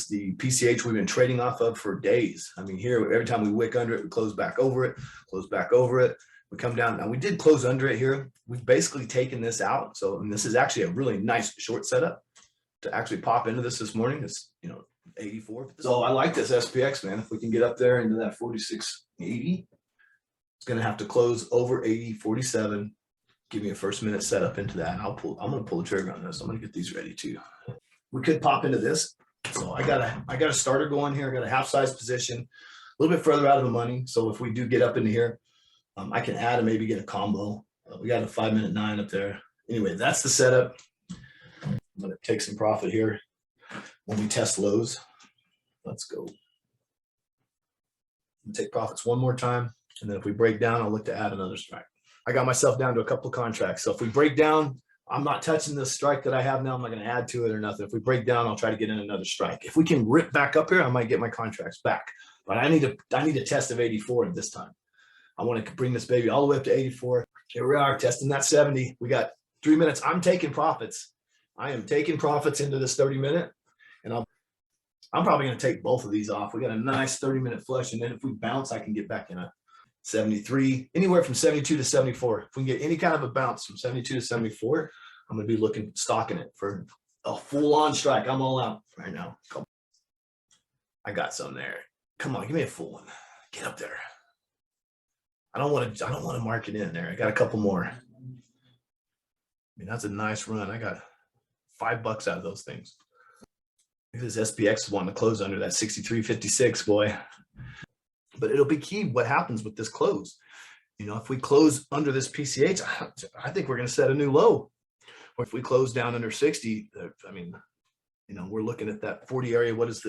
is the PCH we've been trading off of for days. I mean, here, every time we wick under it, we close back over it, close back over it. We come down. Now, we did close under it here. We've basically taken this out. So, and this is actually a really nice short setup to actually pop into this morning. It's, 84. So I like this SPX, man. If we can get up there into that 46.80, it's going to have to close over 80.47. Give me a first minute setup into that. I'm going to pull the trigger on this. I'm going to get these ready too. We could pop into this. So I got a starter going here. I got a half size position, a little bit further out of the money. So if we do get up into here, I can add and maybe get a combo. We got a 5-minute 9 up there. Anyway, that's the setup. I'm going to take some profit here when we test lows. Let's go. Take profits one more time. And then if we break down, I'll look to add another strike. I got myself down to a couple of contracts. So if we break down, I'm not touching the strike that I have now. I'm not going to add to it or nothing. If we break down, I'll try to get in another strike. If we can rip back up here, I might get my contracts back. But I need a test of 84 this time. I want to bring this baby all the way up to 84. Here we are, testing that 70. We got 3 minutes. I'm taking profits. I am taking profits into this 30-minute, and I'm probably going to take both of these off. We got a nice 30-minute flush, and then if we bounce, I can get back in a 73, anywhere from 72 to 74. If we can get any kind of a bounce from 72 to 74, I'm going to be stocking it for a full-on strike. I'm all out right now. I got some there. Come on, give me a full one. Get up there. I don't want to mark it in there. I got a couple more. I mean, that's a nice run. I got $5 out of those things. This SPX is wanting to close under that 63.56, boy. But it'll be key what happens with this close. If we close under this PCH, I think we're going to set a new low. Or if we close down under 60, I mean, we're looking at that 40 area. What is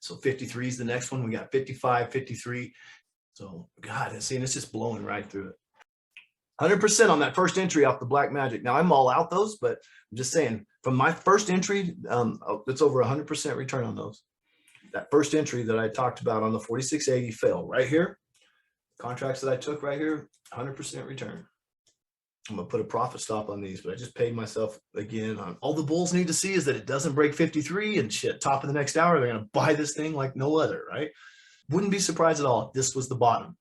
so 53 is the next one. We got 55, 53. So, God, it's just blowing right through it. 100% on that first entry off the Black Magic. Now, I'm all out those, but I'm just saying, from my first entry, it's over 100% return on those. That first entry that I talked about on the 46.80 failed right here. Contracts that I took right here, 100% return. I'm going to put a profit stop on these, but I just paid myself again. All the bulls need to see is that it doesn't break 53 and shit, top of the next hour, they're going to buy this thing like no other, right? Wouldn't be surprised at all if this was the bottom.